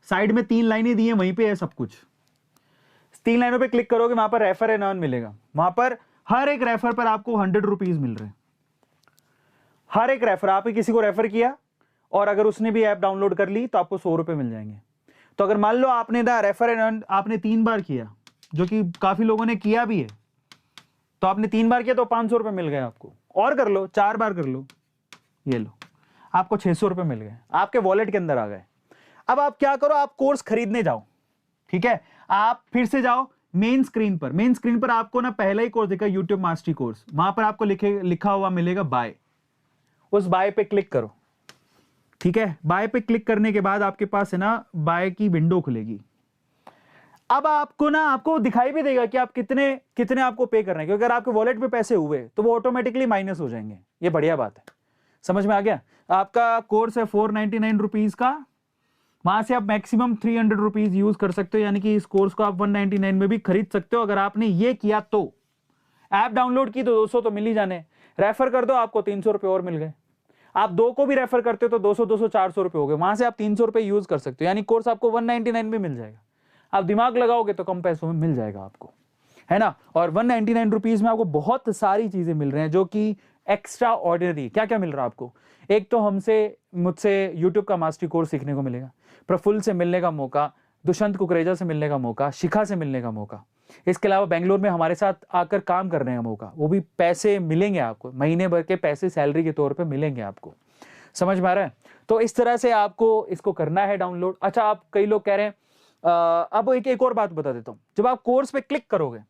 साइड में 3 लाइनें दी हैं, वहीं पे है सब कुछ। 3 लाइनों पे क्लिक करोगे, वहां पर रेफर एंड अर्न मिलेगा। वहां पर हर एक रेफर पर आपको 100 रुपीज मिल रहे हैं। हर एक रेफर, आपने किसी को रेफर किया और अगर उसने भी ऐप डाउनलोड कर ली तो आपको 100 रुपए मिल जाएंगे। तो अगर मान लो आपने ना रेफर एंड अर्न आपने 3 बार किया, जो कि काफी लोगों ने किया भी है, तो आपने 3 बार किया तो 500 रुपए मिल गए आपको। और कर लो, 4 बार कर लो, ये लो, आपको 600 रुपए मिल गए, आपके वॉलेट के अंदर आ गए। अब आप क्या करो, आप कोर्स खरीदने जाओ, ठीक है। आप फिर से जाओ मेन स्क्रीन पर। मेन स्क्रीन पर आपको ना पहला ही कोर्स दिखा, यूट्यूब मास्टरी कोर्स, वहां पर आपको लिखा हुआ मिलेगा बाय। उस बाय पे क्लिक करो, ठीक है। बाय पे क्लिक करने के बाद आपके पास है ना बाय की विंडो खुलेगी। अब आपको दिखाई भी देगा कि आप कितने आपको पे करना है, क्योंकि अगर आपके वॉलेट पे पैसे हुए तो वो ऑटोमेटिकली माइनस हो जाएंगे। ये बढ़िया बात है। समझ में आ गया? आपका कोर्स है 499 रुपीज का, वहां से आप मैक्सिमम 300 रुपीज यूज कर सकते हो, यानी कि इस कोर्स को आप 199 में भी खरीद सकते हो। अगर आपने ये किया तो, ऐप डाउनलोड की तो 200 तो मिल ही जाने, रेफर कर दो आपको 300 रुपए और मिल गए। आप 2 को भी रेफर करते हो तो 200 200 400 रुपए हो गए, वहां से आप 300 रुपए यूज कर सकते हो, यानी कोर्स आपको 199 में मिल जाएगा। आप दिमाग लगाओगे तो कम पैसों में मिल जाएगा आपको, है ना। और 199 रुपीज में आपको बहुत सारी चीजें मिल रही हैं जो कि एक्स्ट्रा ऑर्डिनरी। क्या क्या मिल रहा है आपको? एक तो मुझसे यूट्यूब का मास्टरी कोर्स सीखने को मिलेगा, प्रफुल्ल से मिलने का मौका, दुष्यंत कुकरेजा से मिलने का मौका, शिखा से मिलने का मौका, इसके अलावा बेंगलोर में हमारे साथ आकर काम करने का मौका, वो भी पैसे मिलेंगे आपको, महीने भर के पैसे सैलरी के तौर पे मिलेंगे आपको। समझ में आ रहा है? तो इस तरह से आपको इसको करना है डाउनलोड। अच्छा, आप कई लोग कह रहे हैं, अब एक और बात बता देता हूं। जब आप कोर्स पे क्लिक करोगे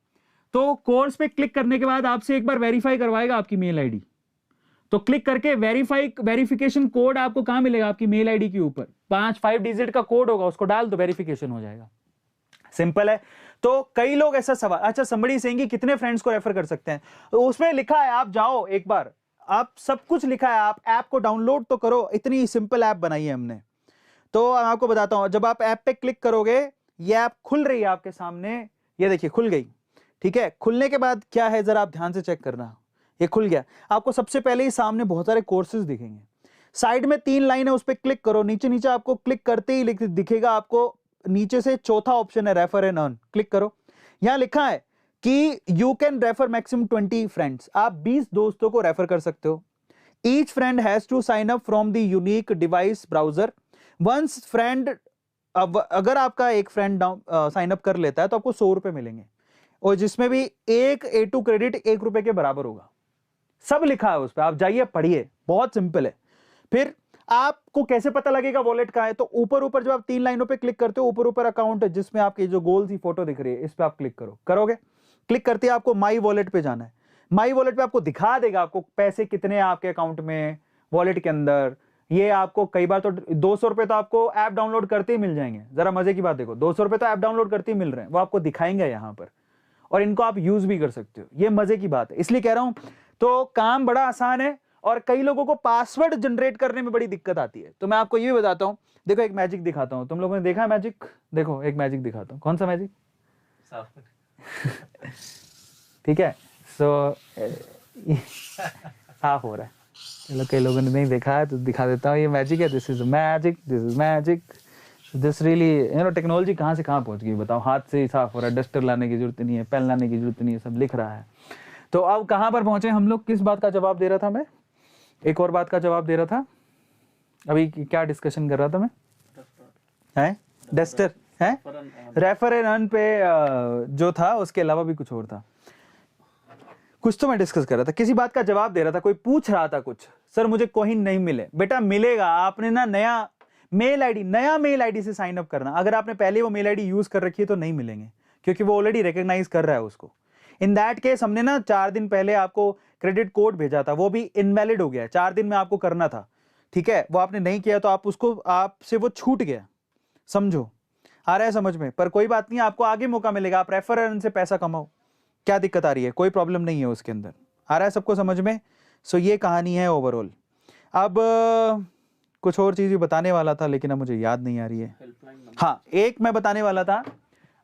तो कोर्स पे क्लिक करने के बाद आपसे एक बार वेरीफाई करवाएगा आपकी मेल आईडी। तो क्लिक करके वेरिफिकेशन कोड आपको कहां मिलेगा? आपकी मेल आईडी के ऊपर 5 डिजिट का कोड होगा, उसको डाल दो, वेरिफिकेशन हो जाएगा। सिंपल है। तो कई लोग ऐसा सवाल, अच्छा somebody saying कि कितने फ्रेंड्स को रेफर कर सकते हैं, तो उसमें लिखा है, आप जाओ एक बार, आप सब कुछ लिखा है, आप ऐप को डाउनलोड तो करो, इतनी सिंपल ऐप बनाई है हमने। तो मैं आपको बताता हूं, जब आप ऐप पे क्लिक करोगे, ये ऐप खुल रही है आपके सामने, ये देखिए खुल गई, ठीक है। खुलने के बाद क्या है, जरा आप ध्यान से चेक करना, ये खुल गया। आपको सबसे पहले ही सामने बहुत सारे कोर्सेज दिखेंगे, साइड में 3 लाइन है, उस पर क्लिक करो, नीचे नीचे आपको क्लिक करते ही दिखेगा, आपको नीचे से चौथा ऑप्शन है रेफर एंड अर्न, क्लिक करो। यहां लिखा है कि you can refer maximum 20 friends, आप 20 दोस्तों को रेफर कर सकते हो। Each friend has to sign up from the unique device browser once friend. अब अगर आपका एक फ्रेंड साइन अप कर लेता है तो आपको 100 रुपए मिलेंगे, और जिसमें भी एक A2 क्रेडिट 1 रुपए के बराबर होगा। सब लिखा है उस पर, आप जाइए पढ़िए, बहुत सिंपल है। फिर आपको कैसे पता लगेगा वॉलेट का है, तो ऊपर ऊपर जब आप 3 लाइनों पे क्लिक करते हो, ऊपर ऊपर अकाउंट है जिसमें आपकी जो गोल सी फोटो दिख रही है, इस पे आप क्लिक करोगे। क्लिक करते ही आपको माई वॉलेट पे जाना है। माई वॉलेट पे आपको दिखा देगा आपको पैसे कितने हैं आपके अकाउंट में वॉलेट के अंदर। ये आपको कई बार तो 200 रुपए तो आपको ऐप डाउनलोड करते ही मिल जाएंगे। जरा मजे की बात देखो, 200 रुपए तो ऐप डाउनलोड करते ही मिल रहे हैं, वो आपको दिखाएंगे यहाँ पर, और इनको आप यूज भी कर सकते हो। ये मजे की बात है, इसलिए कह रहा हूं। तो काम बड़ा आसान है, और कई लोगों को पासवर्ड जनरेट करने में बड़ी दिक्कत आती है। तो मैं आपको ये भी बताता हूं, देखो एक मैजिक दिखाता हूं, तुम लोगों ने देखा है मैजिक? देखो एक मैजिक दिखाता हूं, कौन सा मैजिक? ठीक है, सो साफ हो रहा है। चलो कई लोगों ने नहीं देखा है तो दिखा देता हूँ, ये मैजिक है, this is magic, this is magic. This really, you know, technology कहाँ से कहाँ पहुंच गई बताओ। हाथ से ही साफ हो रहा है, डस्टर लाने की जरूरत नहीं है, पेन लाने की जरूरत नहीं है, सब लिख रहा है। तो अब कहाँ पर पहुंचे हम लोग? किस बात का जवाब दे रहा था मैं? एक और बात का जवाब दे रहा था। अभी क्या डिस्कशन कर रहा था मैं? है डस्टर है, रेफर एंड अर्न पे जो था, उसके अलावा भी कुछ और था, कुछ तो मैं डिस्कस कर रहा था, किसी बात का जवाब दे रहा था। कोई पूछ रहा था कुछ, सर मुझे कॉइन नहीं मिले। बेटा मिलेगा, आपने ना नया मेल आईडी से साइन अप करना। अगर आपने पहले वो मेल आईडी यूज कर रखी है तो नहीं मिलेंगे, क्योंकि वो ऑलरेडी रिकॉग्नाइज कर रहा है उसको। इन दैट केस हमने ना 4 दिन पहले आपको क्रेडिट कोड भेजा था, वो भी इनवैलिड हो गया। 4 दिन में आपको करना था, ठीक है, वो आपने नहीं किया तो आपसे वो छूट गया। समझो, आ रहा है समझ में? पर कोई बात नहीं, आपको आगे मौका मिलेगा, आप रेफर एंड से पैसा कमाओ। क्या दिक्कत आ रही है? कोई प्रॉब्लम नहीं है उसके अंदर। आ रहा है सबको समझ में? सो ये कहानी है ओवरऑल। अब कुछ और चीज भी बताने वाला था, लेकिन अब मुझे याद नहीं आ रही है। हाँ, एक मैं बताने वाला था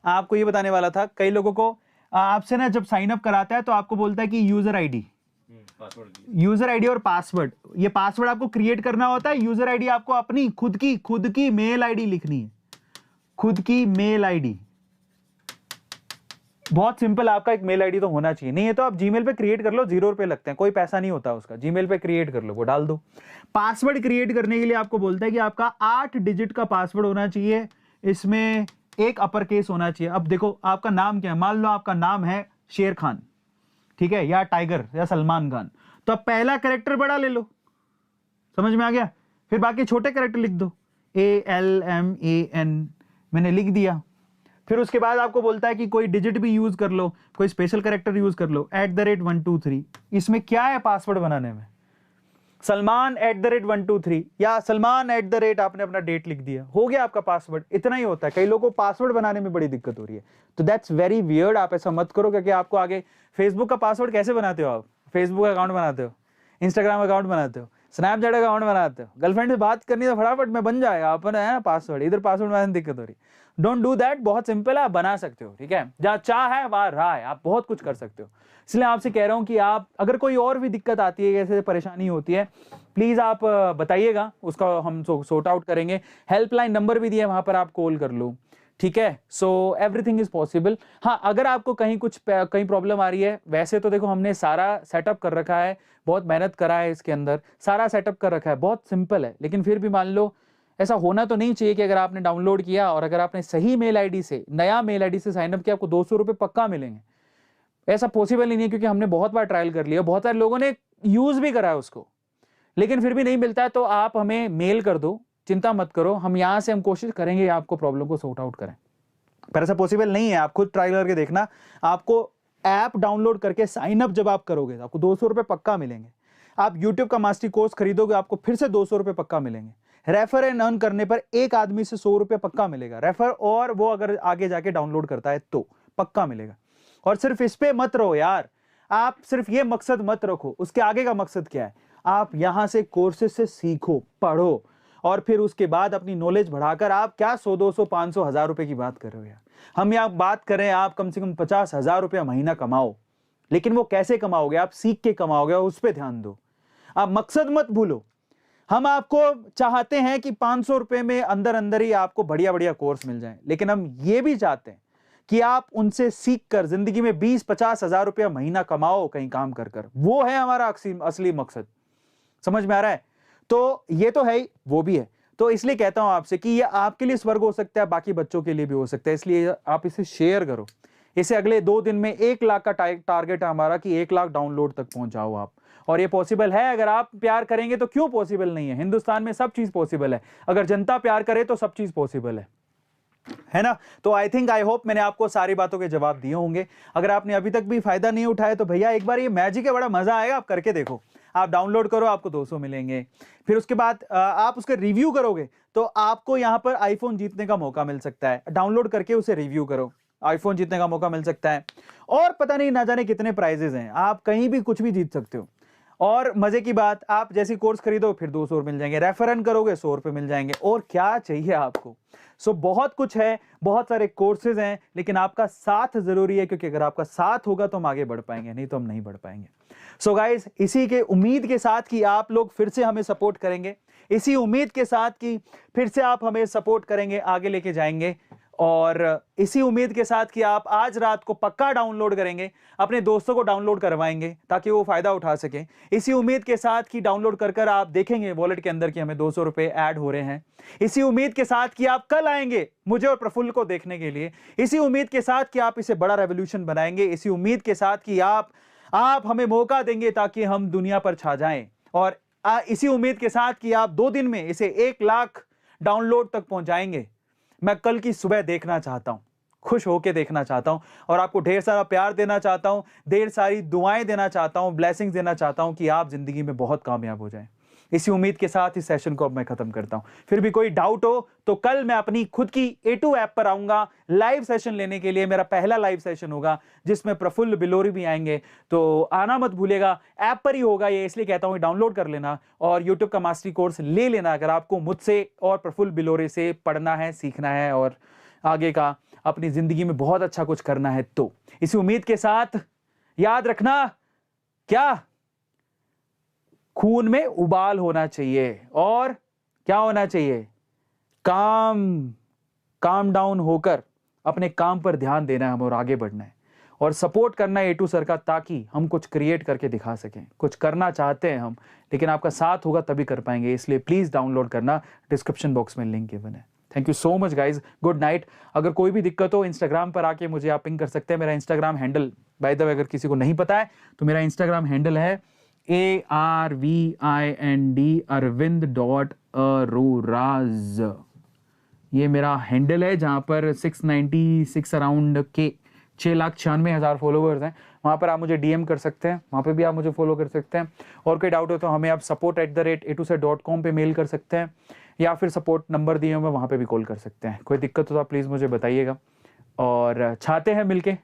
आपको, ये बताने वाला था, कई लोगों को आपसे ना जब साइन अप कराता है तो आपको बोलता है कि यूजर आईडी और पासवर्ड। ये पासवर्ड आपको क्रिएट करना होता है, यूजर आईडी आपको अपनी खुद की मेल आईडी लिखनी है, खुद की मेल आईडी। बहुत सिंपल, आपका एक मेल आईडी तो होना चाहिए। नहीं है तो आप जीमेल पे क्रिएट कर लो, 0 रुपए लगते हैं, कोई पैसा नहीं होता उसका। जीमेल पे क्रिएट कर लो, वो डाल दो। पासवर्ड क्रिएट करने के लिए आपको बोलता है कि आपका 8 डिजिट का पासवर्ड होना चाहिए, इसमें एक अपर केस होना चाहिए। अब देखो आपका नाम क्या है, मान लो आपका नाम है शेर खान, ठीक है, या टाइगर या सलमान खान, तो अब पहला कैरेक्टर बड़ा ले लो, समझ में आ गया? फिर बाकी छोटे कैरेक्टर लिख दो, ALMAN मैंने लिख दिया। फिर उसके बाद आपको बोलता है कि कोई डिजिट भी यूज कर लो, कोई स्पेशल कैरेक्टर यूज कर लो, @123। इसमें क्या है पासवर्ड बनाने में? सलमान @123 या सलमान आपने अपना डेट लिख दिया, हो गया आपका पासवर्ड। इतना ही होता है। कई लोगों को पासवर्ड बनाने में बड़ी दिक्कत हो रही है, तो दैट्स वेरी वियर्ड। आप ऐसा मत करो, क्योंकि आपको आगे फेसबुक का पासवर्ड कैसे बनाते हो आप? फेसबुक अकाउंट बनाते हो, इंस्टाग्राम अकाउंट बनाते हो, स्नैपचैट अकाउंट बनाते हो, गर्लफ्रेंड से बात करनी तो फटाफट में बन जाएगा, अपन है ना पासवर्ड, इधर पासवर्ड बनाने में दिक्कत हो रही। डोंट डू दैट, बहुत सिंपल है, आप बना सकते हो, ठीक है। जहाँ चाह है वहां राह है, आप बहुत कुछ कर सकते हो। इसलिए आपसे कह रहा हूं कि आप अगर कोई और भी दिक्कत आती है, जैसे परेशानी होती है, प्लीज आप बताइएगा, उसका हम सॉर्ट आउट करेंगे। हेल्पलाइन नंबर भी दिया, वहां पर आप कॉल कर लो, ठीक है। So everything is possible. हाँ, अगर आपको कहीं प्रॉब्लम आ रही है, वैसे तो देखो हमने सारा सेटअप कर रखा है, बहुत मेहनत करा है इसके अंदर, सारा सेटअप कर रखा है, बहुत सिंपल है। लेकिन फिर भी मान लो ऐसा होना तो नहीं चाहिए कि अगर आपने डाउनलोड किया और अगर आपने सही मेल आईडी से, नया मेल आईडी से साइन अप किया, आपको 200 रुपए पक्का मिलेंगे। ऐसा पॉसिबल ही नहीं है, क्योंकि हमने बहुत बार ट्रायल कर लिया, बहुत सारे लोगों ने यूज भी करा है उसको, लेकिन फिर भी नहीं मिलता है। तो आप हमें मेल कर दो, चिंता मत करो, हम यहां से हम कोशिश करेंगे आपको प्रॉब्लम को सॉर्ट आउट करें। पर ऐसा पॉसिबल नहीं है, आप खुद ट्राई करके देखना। आपको ऐप डाउनलोड करके साइन अप जब आप करोगे, आपको 200 रुपए पक्का मिलेंगे। आप यूट्यूब का मास्टर कोर्स खरीदोगे, आपको फिर से 200 रुपए पक्का मिलेंगे। रेफर एंड अर्न करने पर एक आदमी से 100 रुपये पक्का मिलेगा रेफर, और वो अगर आगे जाके डाउनलोड करता है तो पक्का मिलेगा। और सिर्फ इस पे मत रहो यार, आप सिर्फ ये मकसद मत रखो, उसके आगे का मकसद क्या है, आप यहां से कोर्सेज से सीखो, पढ़ो, और फिर उसके बाद अपनी नॉलेज बढ़ाकर आप क्या 100, 200, 500, 1000 रुपए की बात कर रहे हो यार। हम यहाँ बात करें आप कम से कम 50,000 रुपया महीना कमाओ, लेकिन वो कैसे कमाओगे, आप सीख के कमाओगे, उस पर ध्यान दो, आप मकसद मत भूलो। हम आपको चाहते हैं कि 500 रुपए में अंदर अंदर ही आपको बढ़िया बढ़िया कोर्स मिल जाए, लेकिन हम ये भी चाहते हैं कि आप उनसे सीख कर जिंदगी में 20-50 हजार रुपया महीना कमाओ कहीं काम कर कर। वो है हमारा असली मकसद। समझ में आ रहा है? तो ये तो है ही, वो भी है। तो इसलिए कहता हूं आपसे कि ये आपके लिए स्वर्ग हो सकता है, बाकी बच्चों के लिए भी हो सकता है, इसलिए आप इसे शेयर करो। इसे अगले 2 दिन में 1 लाख का टारगेट है हमारा कि 1 लाख डाउनलोड तक पहुंच जाओ आप। और ये पॉसिबल है, अगर आप प्यार करेंगे तो क्यों पॉसिबल नहीं है? हिंदुस्तान में सब चीज पॉसिबल है, अगर जनता प्यार करे तो सब चीज पॉसिबल है ना? तो आई होप मैंने आपको सारी बातों के जवाब दिए होंगे। अगर आपने अभी तक भी फायदा नहीं उठाया तो भैया एक बार ये मैजिक है, बड़ा मजा आएगा, आप करके देखो। आप डाउनलोड करो, आपको 200 मिलेंगे, फिर उसके बाद आप उसका रिव्यू करोगे तो आपको यहां पर आईफोन जीतने का मौका मिल सकता है। डाउनलोड करके उसे रिव्यू करो, आईफोन जीतने का मौका मिल सकता है, और पता नहीं ना जाने कितने प्राइजेस हैं, आप कहीं भी कुछ भी जीत सकते हो। और मजे की बात, आप जैसी कोर्स खरीदो फिर 200 मिल जाएंगे, रेफरन करोगे 100 रुपए मिल जाएंगे, और क्या चाहिए आपको? सो बहुत कुछ है, बहुत सारे कोर्सेज हैं, लेकिन आपका साथ जरूरी है, क्योंकि अगर आपका साथ होगा तो हम आगे बढ़ पाएंगे, नहीं तो हम नहीं बढ़ पाएंगे। सो गाइस, इसी के उम्मीद के साथ कि आप लोग फिर से हमें सपोर्ट करेंगे, इसी उम्मीद के साथ कि फिर से आप हमें सपोर्ट करेंगे, आगे लेके जाएंगे, और इसी उम्मीद के साथ कि आप आज रात को पक्का डाउनलोड करेंगे, अपने दोस्तों को डाउनलोड करवाएंगे ताकि वो फायदा उठा सके। इसी उम्मीद के साथ कि डाउनलोड कर कर आप देखेंगे वॉलेट के अंदर कि हमें 200 रुपए ऐड हो रहे हैं। इसी उम्मीद के साथ कि आप कल आएंगे मुझे और प्रफुल्ल को देखने के लिए। इसी उम्मीद के साथ कि आप इसे बड़ा रेवोल्यूशन बनाएंगे। इसी उम्मीद के साथ कि आप हमें मौका देंगे ताकि हम दुनिया पर छा जाएं। और इसी उम्मीद के साथ कि आप 2 दिन में इसे 1 लाख डाउनलोड तक पहुंचाएंगे। मैं कल की सुबह देखना चाहता हूं, खुश होकर देखना चाहता हूं, और आपको ढेर सारा प्यार देना चाहता हूं, ढेर सारी दुआएं देना चाहता हूं, ब्लेसिंग्स देना चाहता हूं कि आप जिंदगी में बहुत कामयाब हो जाएं। इसी उम्मीद के साथ इस सेशन को अब मैं खत्म करता हूं। फिर भी कोई डाउट हो तो कल मैं अपनी खुद की A2 ऐप पर आऊंगा लाइव सेशन लेने के लिए। मेरा पहला लाइव सेशन होगा जिसमें प्रफुल्ल बिलोरी भी आएंगे, तो आना मत भूलेगा। ऐप पर ही होगा ये, इसलिए कहता हूं डाउनलोड कर लेना और यूट्यूब का मास्टरी कोर्स ले लेना अगर आपको मुझसे और प्रफुल्ल बिलोरी से पढ़ना है, सीखना है और आगे का अपनी जिंदगी में बहुत अच्छा कुछ करना है। तो इसी उम्मीद के साथ याद रखना, क्या खून में उबाल होना चाहिए, और क्या होना चाहिए, काम डाउन होकर अपने काम पर ध्यान देना है हमें और आगे बढ़ना है, और सपोर्ट करना है A2 सर का, ताकि हम कुछ क्रिएट करके दिखा सकें। कुछ करना चाहते हैं हम, लेकिन आपका साथ होगा तभी कर पाएंगे, इसलिए प्लीज डाउनलोड करना, डिस्क्रिप्शन बॉक्स में लिंक गिवन है। Thank you so much guys, good night. अगर कोई भी दिक्कत हो इंस्टाग्राम पर आके मुझे आप पिंग कर सकते हैं। मेरा Instagram handle, by the way अगर किसी को नहीं पता है तो मेरा इंस्टाग्राम हैंडल है ARVIND Arvind.Aroraz। ये मेरा हैंडल है, जहां पर 696 अराउंड के 6,96,000 फॉलोवर्स हैं। वहां पर आप मुझे DM कर सकते हैं, वहां पे भी आप मुझे फॉलो कर सकते हैं। और कोई डाउट हो तो हमें आप support@a2set.com पे मेल कर सकते हैं, या फिर सपोर्ट नंबर दिए हुए वहां पे भी कॉल कर सकते हैं। कोई दिक्कत हो तो आप प्लीज़ मुझे बताइएगा। और चाहते हैं मिलके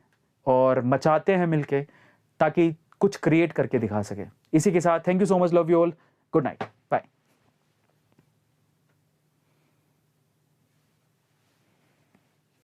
और मचाते हैं मिलके, ताकि कुछ क्रिएट करके दिखा सके। इसी के साथ thank you so much, love you all, good night, bye.